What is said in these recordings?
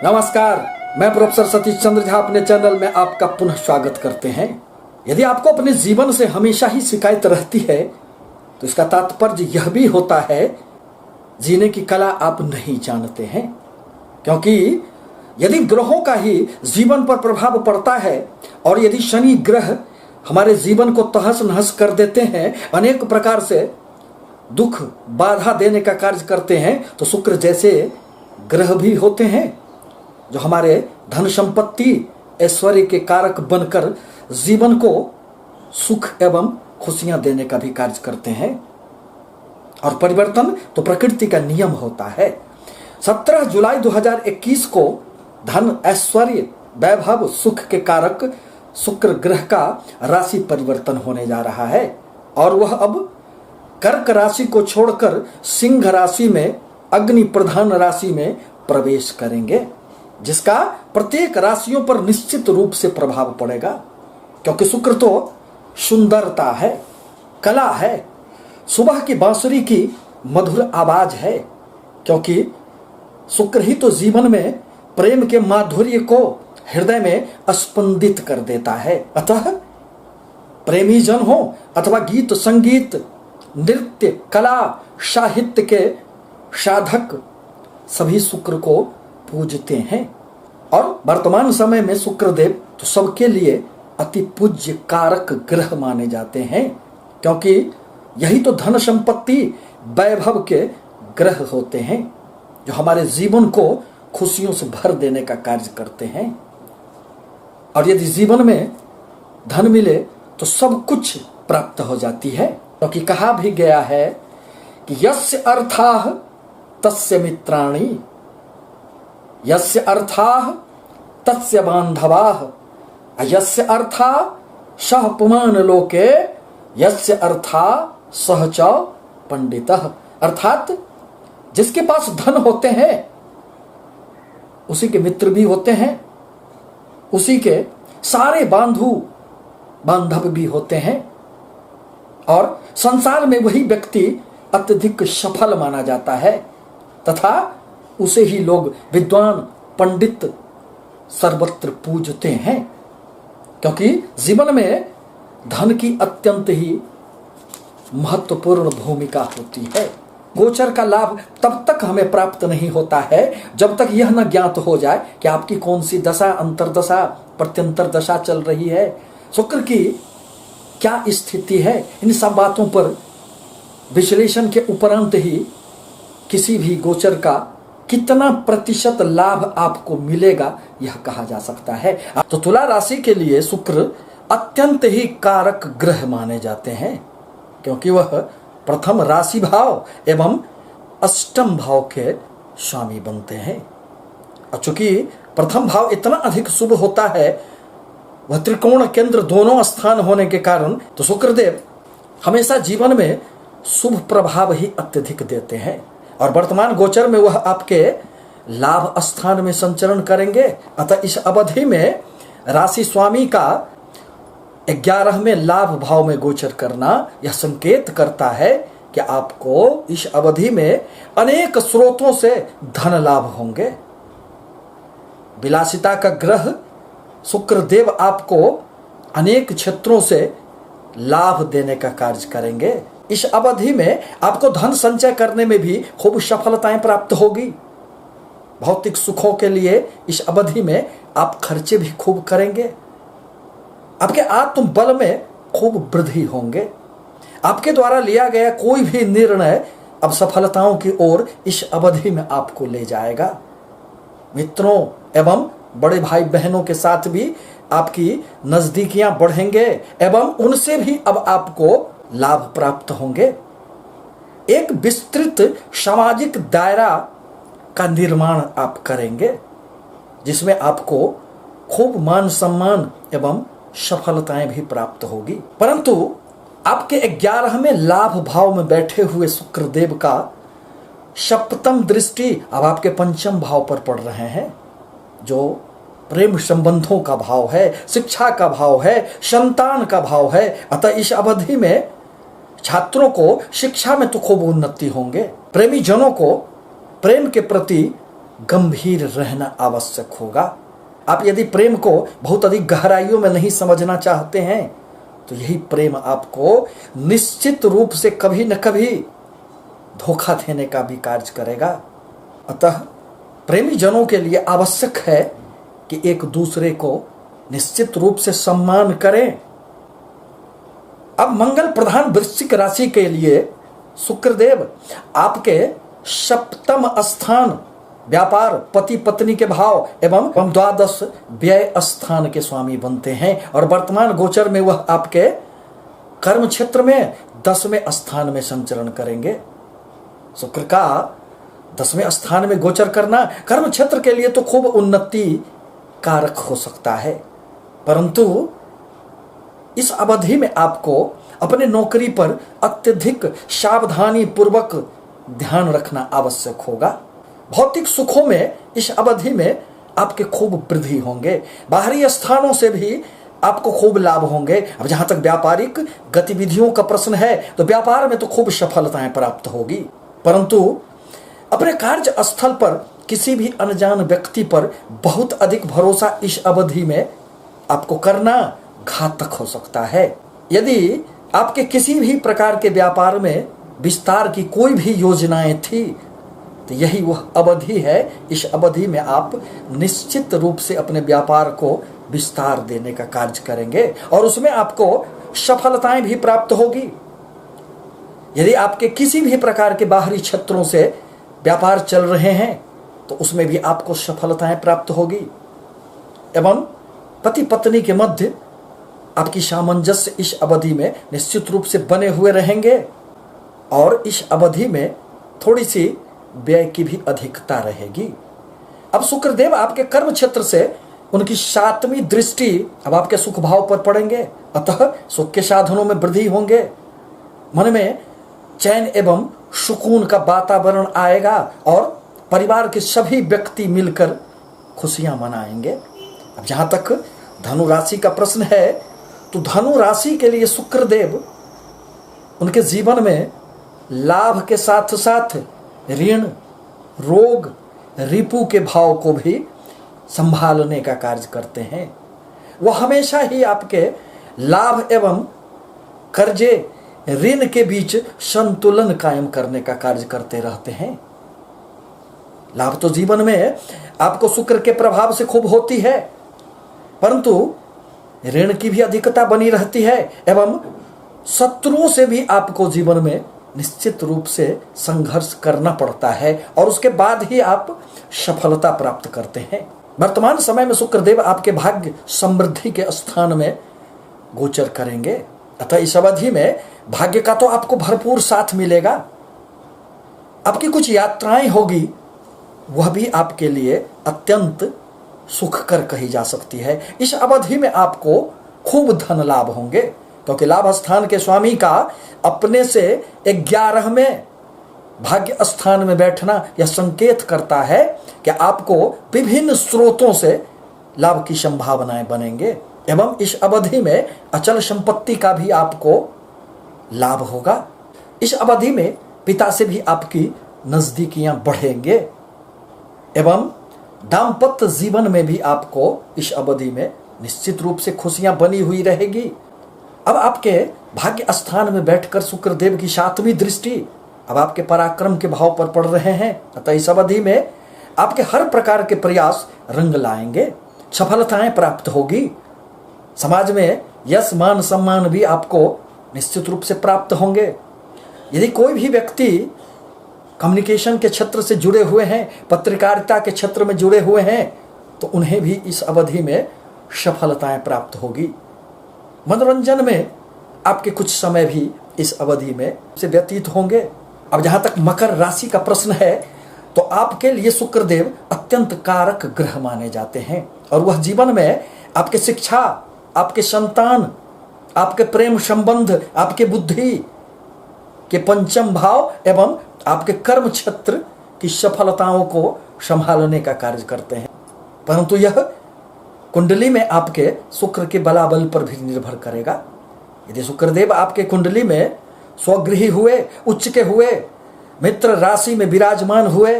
नमस्कार, मैं प्रोफेसर सतीश चंद्र झा अपने चैनल में आपका पुनः स्वागत करते हैं। यदि आपको अपने जीवन से हमेशा ही शिकायत रहती है तो इसका तात्पर्य यह भी होता है जीने की कला आप नहीं जानते हैं। क्योंकि यदि ग्रहों का ही जीवन पर प्रभाव पड़ता है और यदि शनि ग्रह हमारे जीवन को तहस नहस कर देते हैं, अनेक प्रकार से दुख बाधा देने का कार्य करते हैं, तो शुक्र जैसे ग्रह भी होते हैं जो हमारे धन संपत्ति ऐश्वर्य के कारक बनकर जीवन को सुख एवं खुशियां देने का भी कार्य करते हैं। और परिवर्तन तो प्रकृति का नियम होता है। 17 जुलाई 2021 को धन ऐश्वर्य वैभव सुख के कारक शुक्र ग्रह का राशि परिवर्तन होने जा रहा है और वह अब कर्क राशि को छोड़कर सिंह राशि में अग्नि प्रधान राशि में प्रवेश करेंगे, जिसका प्रत्येक राशियों पर निश्चित रूप से प्रभाव पड़ेगा। क्योंकि शुक्र तो सुंदरता है, कला है, सुबह की बांसुरी की मधुर आवाज है। क्योंकि शुक्र ही तो जीवन में प्रेम के माधुर्य को हृदय में स्पंदित कर देता है। अतः प्रेमी जन हो अथवा गीत संगीत नृत्य कला साहित्य के साधक सभी शुक्र को पूजते हैं। और वर्तमान समय में शुक्रदेव तो सबके लिए अति पूज्य कारक ग्रह माने जाते हैं। क्योंकि यही तो धन संपत्ति वैभव के ग्रह होते हैं जो हमारे जीवन को खुशियों से भर देने का कार्य करते हैं। और यदि जीवन में धन मिले तो सब कुछ प्राप्त हो जाती है। क्योंकि कहा भी गया है कि यस्य अर्थाः तस्य मित्राणि, यस्य अर्थाः तस्य बांधवाः, यस्य अर्थाः सः पुमान लोके, यस्य अर्थाः सः च पंडितः। अर्थात जिसके पास धन होते हैं उसी के मित्र भी होते हैं, उसी के सारे बांधव भी होते हैं। और संसार में वही व्यक्ति अत्यधिक सफल माना जाता है तथा उसे ही लोग विद्वान पंडित सर्वत्र पूजते हैं। क्योंकि जीवन में धन की अत्यंत ही महत्वपूर्ण भूमिका होती है। गोचर का लाभ तब तक हमें प्राप्त नहीं होता है जब तक यह न ज्ञात हो जाए कि आपकी कौन सी दशा अंतरदशा प्रत्यंतर दशा चल रही है, शुक्र की क्या स्थिति है। इन सब बातों पर विश्लेषण के उपरांत ही किसी भी गोचर का कितना प्रतिशत लाभ आपको मिलेगा यह कहा जा सकता है। तो तुला राशि के लिए शुक्र अत्यंत ही कारक ग्रह माने जाते हैं। क्योंकि वह प्रथम राशि भाव एवं अष्टम भाव के स्वामी बनते हैं। और चूंकि प्रथम भाव इतना अधिक शुभ होता है, वह त्रिकोण केंद्र दोनों स्थान होने के कारण, तो शुक्रदेव हमेशा जीवन में शुभ प्रभाव ही अत्यधिक देते हैं। और वर्तमान गोचर में वह आपके लाभ स्थान में संचरण करेंगे। अतः इस अवधि में राशि स्वामी का 11वें लाभ भाव में गोचर करना यह संकेत करता है कि आपको इस अवधि में अनेक स्रोतों से धन लाभ होंगे। विलासिता का ग्रह शुक्रदेव आपको अनेक क्षेत्रों से लाभ देने का कार्य करेंगे। इस अवधि में आपको धन संचय करने में भी खूब सफलताएं प्राप्त होगी। भौतिक सुखों के लिए इस अवधि में आप खर्चे भी खूब करेंगे। आपके आत्मबल में खूब वृद्धि होंगे। आपके द्वारा लिया गया कोई भी निर्णय अब सफलताओं की ओर इस अवधि में आपको ले जाएगा। मित्रों एवं बड़े भाई बहनों के साथ भी आपकी नजदीकियां बढ़ेंगे एवं उनसे भी अब आपको लाभ प्राप्त होंगे। एक विस्तृत सामाजिक दायरा का निर्माण आप करेंगे जिसमें आपको खूब मान सम्मान एवं सफलताएं भी प्राप्त होगी। परंतु आपके 11वें लाभ भाव में बैठे हुए शुक्रदेव का सप्तम दृष्टि अब आपके पंचम भाव पर पड़ रहे हैं, जो प्रेम संबंधों का भाव है, शिक्षा का भाव है, संतान का भाव है। अतः इस अवधि में छात्रों को शिक्षा में तो खूब उन्नति होंगे। प्रेमी जनों को प्रेम के प्रति गंभीर रहना आवश्यक होगा। आप यदि प्रेम को बहुत अधिक गहराइयों में नहीं समझना चाहते हैं तो यही प्रेम आपको निश्चित रूप से कभी न कभी धोखा देने का भी कार्य करेगा। अतः प्रेमी जनों के लिए आवश्यक है कि एक दूसरे को निश्चित रूप से सम्मान करें। अब मंगल प्रधान वृश्चिक राशि के लिए शुक्रदेव आपके सप्तम स्थान व्यापार, पति पत्नी के भाव एवं द्वादश व्यय स्थान के स्वामी बनते हैं और वर्तमान गोचर में वह आपके कर्म क्षेत्र में 10वें स्थान में संचरण करेंगे। शुक्र का 10वें स्थान में गोचर करना कर्म क्षेत्र के लिए तो खूब उन्नति कारक हो सकता है, परंतु इस अवधि में आपको अपने नौकरी पर अत्यधिक सावधानी पूर्वक ध्यान रखना आवश्यक होगा। भौतिक सुखों में इस अवधि में आपके खूब वृद्धि होंगे, बाहरी स्थानों से भी आपको खूब लाभ होंगे। अब जहां तक व्यापारिक गतिविधियों का प्रश्न है तो व्यापार में तो खूब सफलताएं प्राप्त होगी, परंतु अपने कार्य स्थल पर किसी भी अनजान व्यक्ति पर बहुत अधिक भरोसा इस अवधि में आपको करना घातक हो सकता है। यदि आपके किसी भी प्रकार के व्यापार में विस्तार की कोई भी योजनाएं थी तो यही वह अवधि है। इस अवधि में आप निश्चित रूप से अपने व्यापार को विस्तार देने का कार्य करेंगे और उसमें आपको सफलताएं भी प्राप्त होगी। यदि आपके किसी भी प्रकार के बाहरी क्षेत्रों से व्यापार चल रहे हैं तो उसमें भी आपको सफलताएं प्राप्त होगी एवं पति पत्नी के मध्य आपकी सामंजस्य इस अवधि में निश्चित रूप से बने हुए रहेंगे और इस अवधि में थोड़ी सी व्यय की भी अधिकता रहेगी। अब शुक्रदेव आपके कर्म क्षेत्र से उनकी 7वीं दृष्टि अब आपके सुख भाव पर पड़ेंगे, अतः सुख के साधनों में वृद्धि होंगे, मन में चैन एवं सुकून का वातावरण आएगा और परिवार के सभी व्यक्ति मिलकर खुशियां मनाएंगे। अब जहां तक धनु राशि का प्रश्न है तो धनु राशि के लिए शुक्रदेव उनके जीवन में लाभ के साथ साथ ऋण, रोग, रिपु के भाव को भी संभालने का कार्य करते हैं। वह हमेशा ही आपके लाभ एवं कर्जे, ऋण के बीच संतुलन कायम करने का कार्य करते रहते हैं। लाभ तो जीवन में आपको शुक्र के प्रभाव से खूब होती है, परंतु ऋण की भी अधिकता बनी रहती है एवं शत्रुओं से भी आपको जीवन में निश्चित रूप से संघर्ष करना पड़ता है और उसके बाद ही आप सफलता प्राप्त करते हैं। वर्तमान समय में शुक्रदेव आपके भाग्य समृद्धि के स्थान में गोचर करेंगे, अतः इस अवधि में भाग्य का तो आपको भरपूर साथ मिलेगा। आपकी कुछ यात्राएं होगी, वह भी आपके लिए अत्यंत सुखकर कही जा सकती है। इस अवधि में आपको खूब धन लाभ होंगे क्योंकि लाभ स्थान के स्वामी का अपने से 11वें भाग्य स्थान में बैठना यह संकेत करता है कि आपको विभिन्न स्रोतों से लाभ की संभावनाएं बनेंगे एवं इस अवधि में अचल संपत्ति का भी आपको लाभ होगा। इस अवधि में पिता से भी आपकी नजदीकियां बढ़ेंगे एवं दाम्पत्य जीवन में भी आपको इस अवधि में निश्चित रूप से खुशियां बनी हुई रहेगी। अब आपके भाग्य स्थान में बैठकर शुक्रदेव की 7वीं दृष्टि अब आपके पराक्रम के भाव पर पड़ रहे हैं, अतः इस अवधि में आपके हर प्रकार के प्रयास रंग लाएंगे, सफलताएं प्राप्त होगी। समाज में यश, मान, सम्मान भी आपको निश्चित रूप से प्राप्त होंगे। यदि कोई भी व्यक्ति कम्युनिकेशन के क्षेत्र से जुड़े हुए हैं, पत्रकारिता के क्षेत्र में जुड़े हुए हैं, तो उन्हें भी इस अवधि में सफलताएं प्राप्त होगी। मनोरंजन में आपके कुछ समय भी इस अवधि में से व्यतीत होंगे। अब जहां तक मकर राशि का प्रश्न है तो आपके लिए शुक्रदेव अत्यंत कारक ग्रह माने जाते हैं और वह जीवन में आपके शिक्षा, आपके संतान, आपके प्रेम संबंध, आपके बुद्धि के 5म भाव एवं आपके कर्म क्षेत्र की सफलताओं को संभालने का कार्य करते हैं, परंतु यह कुंडली में आपके शुक्र के बलाबल पर भी निर्भर करेगा। यदि शुक्रदेव आपके कुंडली में स्वगृही हुए, उच्च के हुए, मित्र राशि में विराजमान हुए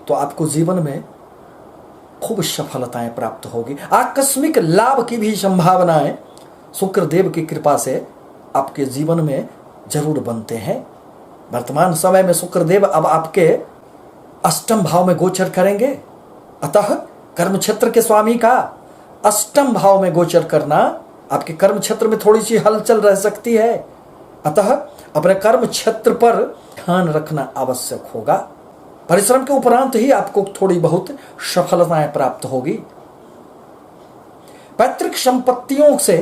तो आपको जीवन में खूब सफलताएं प्राप्त होगी। आकस्मिक लाभ की भी संभावनाएं शुक्रदेव की कृपा से आपके जीवन में जरूर बनते हैं। वर्तमान समय में शुक्रदेव अब आपके अष्टम भाव में गोचर करेंगे, अतः कर्म क्षेत्र के स्वामी का अष्टम भाव में गोचर करना आपके कर्म क्षेत्र में थोड़ी सी हलचल रह सकती है, अतः अपने कर्म क्षेत्र पर ध्यान रखना आवश्यक होगा। परिश्रम के उपरांत ही आपको थोड़ी बहुत सफलताएं प्राप्त होगी। पैतृक संपत्तियों से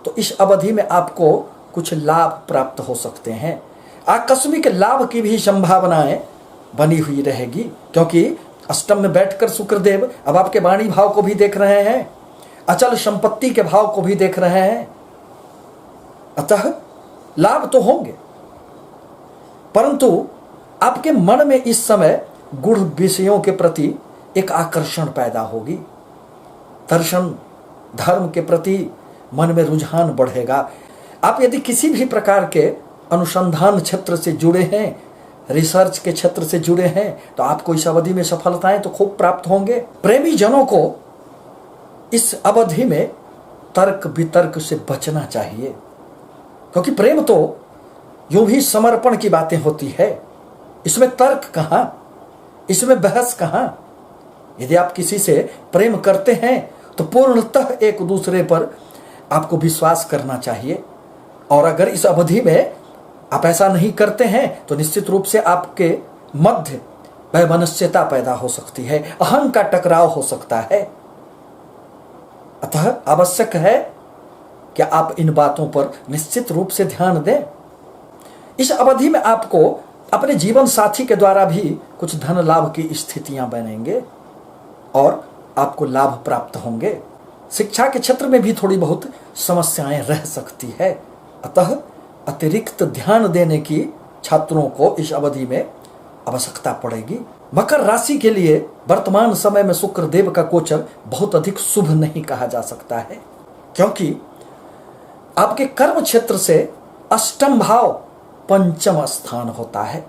तो इस अवधि में आपको कुछ लाभ प्राप्त हो सकते हैं। आकस्मिक लाभ की भी संभावनाएं बनी हुई रहेगी, क्योंकि अष्टम में बैठकर शुक्रदेव अब आपके वाणी भाव को भी देख रहे हैं, अचल संपत्ति के भाव को भी देख रहे हैं, अतः लाभ तो होंगे, परंतु आपके मन में इस समय गूढ़ विषयों के प्रति एक आकर्षण पैदा होगी। दर्शन धर्म के प्रति मन में रुझान बढ़ेगा। आप यदि किसी भी प्रकार के अनुसंधान क्षेत्र से जुड़े हैं, रिसर्च के क्षेत्र से जुड़े हैं, तो आपको इस अवधि में सफलताएं तो खूब प्राप्त होंगे। प्रेमी जनों को इस अवधि में तर्क वितर्क से बचना चाहिए, क्योंकि प्रेम तो यूं भी समर्पण की बातें होती है, इसमें तर्क कहां, इसमें बहस कहां। यदि आप किसी से प्रेम करते हैं तो पूर्णतः एक दूसरे पर आपको विश्वास करना चाहिए, और अगर इस अवधि में आप ऐसा नहीं करते हैं तो निश्चित रूप से आपके मध्य वैमनस्यता पैदा हो सकती है, अहं का टकराव हो सकता है। अतः आवश्यक है कि आप इन बातों पर निश्चित रूप से ध्यान दें। इस अवधि में आपको अपने जीवन साथी के द्वारा भी कुछ धन लाभ की स्थितियां बनेंगे और आपको लाभ प्राप्त होंगे। शिक्षा के क्षेत्र में भी थोड़ी बहुत समस्याएं रह सकती है, अतः अतिरिक्त ध्यान देने की छात्रों को इस अवधि में आवश्यकता पड़ेगी। मकर राशि के लिए वर्तमान समय में शुक्रदेव का गोचर बहुत अधिक शुभ नहीं कहा जा सकता है, क्योंकि आपके कर्म क्षेत्र से अष्टम भाव पंचम स्थान होता है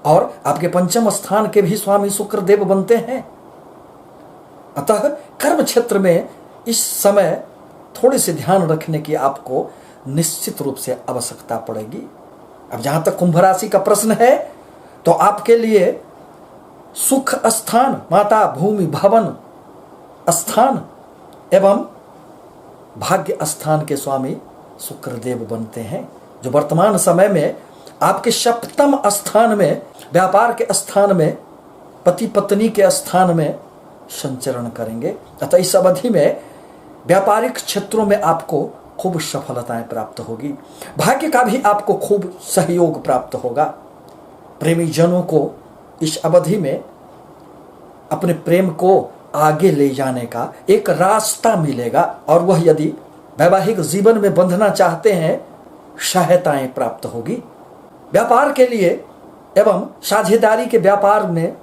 और आपके पंचम स्थान के भी स्वामी शुक्रदेव बनते हैं। अतः कर्म क्षेत्र में इस समय थोड़े से ध्यान रखने की आपको निश्चित रूप से आवश्यकता पड़ेगी। अब जहां तक कुंभ राशि का प्रश्न है, तो आपके लिए सुख स्थान, माता, भूमि, भवन स्थान एवं भाग्य स्थान के स्वामी शुक्रदेव बनते हैं, जो वर्तमान समय में आपके सप्तम स्थान में, व्यापार के स्थान में, पति पत्नी के स्थान में संचरण करेंगे। अतः इस अवधि में व्यापारिक क्षेत्रों में आपको खूब सफलताएं प्राप्त होगी। भाग्य का भी आपको खूब सहयोग प्राप्त होगा। प्रेमी जनों को इस अवधि में अपने प्रेम को आगे ले जाने का एक रास्ता मिलेगा, और वह यदि वैवाहिक जीवन में बंधना चाहते हैं, सहायताएं प्राप्त होगी। व्यापार के लिए एवं साझेदारी के व्यापार में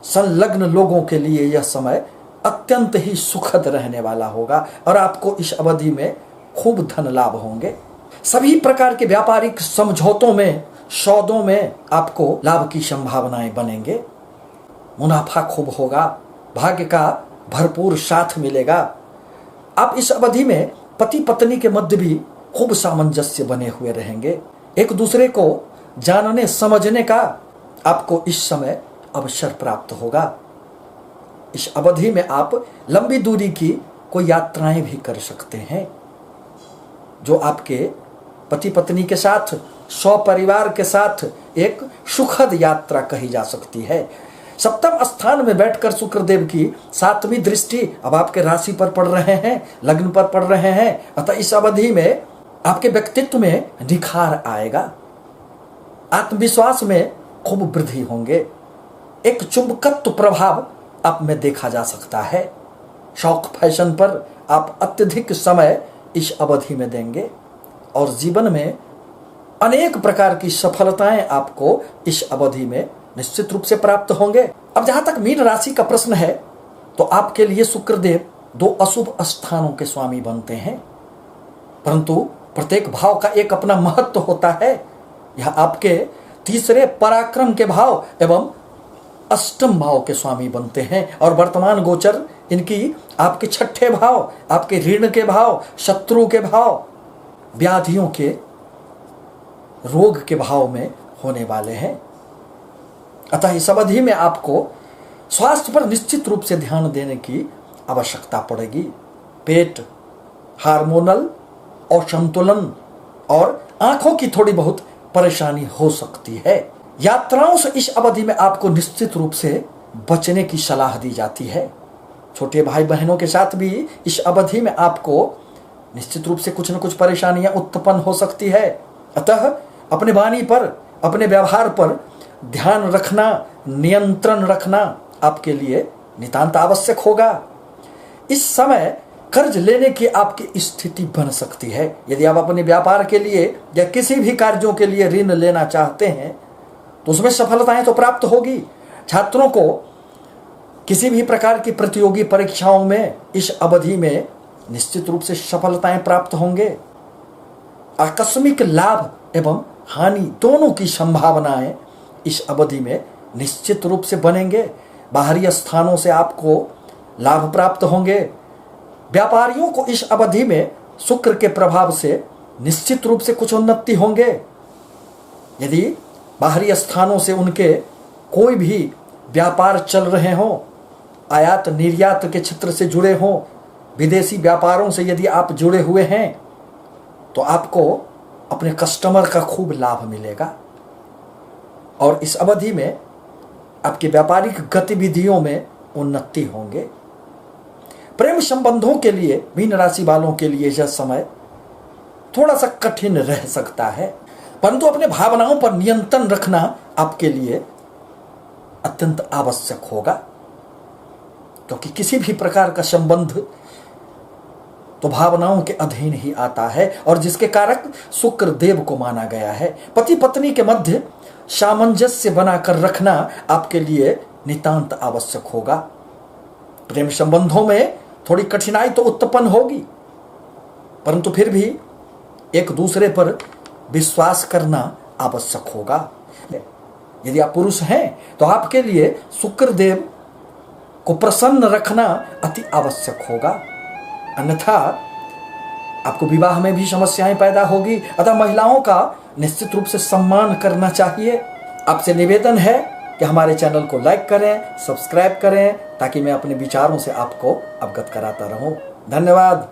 संलग्न लोगों के लिए यह समय अत्यंत ही सुखद रहने वाला होगा और आपको इस अवधि में खूब धन लाभ होंगे। सभी प्रकार के व्यापारिक समझौतों में, सौदों में आपको लाभ की संभावनाएं बनेंगे। मुनाफा खूब होगा, भाग्य का भरपूर साथ मिलेगा। आप इस अवधि में पति पत्नी के मध्य भी खूब सामंजस्य बने हुए रहेंगे। एक दूसरे को जानने समझने का आपको इस समय अवसर प्राप्त होगा। इस अवधि में आप लंबी दूरी की कोई यात्राएं भी कर सकते हैं, जो आपके पति पत्नी के साथ, सपरिवार के साथ एक सुखद यात्रा कही जा सकती है। सप्तम स्थान में बैठकर शुक्रदेव की सातवीं दृष्टि अब आपके राशि पर पड़ रहे हैं, लग्न पर पड़ रहे हैं। अतः इस अवधि में आपके व्यक्तित्व में निखार आएगा, आत्मविश्वास में खूब वृद्धि होंगे। एक चुंबकत्व प्रभाव आप में देखा जा सकता है। शौक फैशन पर आप अत्यधिक समय इस अवधि में देंगे और जीवन में अनेक प्रकार की सफलताएं आपको इस अवधि में निश्चित रूप से प्राप्त होंगे। अब जहां तक मीन राशि का प्रश्न है, तो आपके लिए शुक्रदेव दो अशुभ स्थानों के स्वामी बनते हैं, परंतु प्रत्येक भाव का एक अपना महत्व होता है। यह आपके तीसरे पराक्रम के भाव एवं अष्टम भाव के स्वामी बनते हैं और वर्तमान गोचर इनकी आपके छठे भाव, आपके ऋण के भाव, शत्रु के भाव, व्याधियों के, रोग के भाव में होने वाले हैं। अतः इस अवधि में आपको स्वास्थ्य पर निश्चित रूप से ध्यान देने की आवश्यकता पड़ेगी। पेट, हार्मोनल असंतुलन और आंखों की थोड़ी बहुत परेशानी हो सकती है। यात्राओं से इस अवधि में आपको निश्चित रूप से बचने की सलाह दी जाती है। छोटे भाई बहनों के साथ भी इस अवधि में आपको निश्चित रूप से कुछ न कुछ परेशानियां उत्पन्न हो सकती है। अतः अपने वाणी पर, अपने व्यवहार पर ध्यान रखना, नियंत्रण रखना आपके लिए नितांत आवश्यक होगा। इस समय कर्ज लेने की आपकी स्थिति बन सकती है। यदि आप अपने व्यापार के लिए या किसी भी कार्यों के लिए ऋण लेना चाहते हैं तो उसमें सफलताएं तो प्राप्त होगी। छात्रों को किसी भी प्रकार की प्रतियोगी परीक्षाओं में इस अवधि में निश्चित रूप से सफलताएं प्राप्त होंगे। आकस्मिक लाभ एवं हानि दोनों की संभावनाएं इस अवधि में निश्चित रूप से बनेंगे। बाहरी स्थानों से आपको लाभ प्राप्त होंगे। व्यापारियों को इस अवधि में शुक्र के प्रभाव से निश्चित रूप से कुछ उन्नति होंगे। यदि बाहरी स्थानों से उनके कोई भी व्यापार चल रहे हों, आयात निर्यात के क्षेत्र से जुड़े हों, विदेशी व्यापारों से यदि आप जुड़े हुए हैं तो आपको अपने कस्टमर का खूब लाभ मिलेगा और इस अवधि में आपकी व्यापारिक गतिविधियों में उन्नति होंगे। प्रेम संबंधों के लिए मीन राशि वालों के लिए यह समय थोड़ा सा कठिन रह सकता है, परंतु अपने भावनाओं पर नियंत्रण रखना आपके लिए अत्यंत आवश्यक होगा, क्योंकि किसी भी प्रकार का संबंध तो भावनाओं के अधीन ही आता है और जिसके कारक शुक्र देव को माना गया है। पति पत्नी के मध्य सामंजस्य बनाकर रखना आपके लिए नितांत आवश्यक होगा। प्रेम संबंधों में थोड़ी कठिनाई तो उत्पन्न होगी, परंतु फिर भी एक दूसरे पर विश्वास करना आवश्यक होगा। यदि आप पुरुष हैं तो आपके लिए शुक्र देव को प्रसन्न रखना अति आवश्यक होगा, अन्यथा आपको विवाह में भी समस्याएं पैदा होगी। अतः महिलाओं का निश्चित रूप से सम्मान करना चाहिए। आपसे निवेदन है कि हमारे चैनल को लाइक करें, सब्सक्राइब करें, ताकि मैं अपने विचारों से आपको अवगत कराता रहूं। धन्यवाद।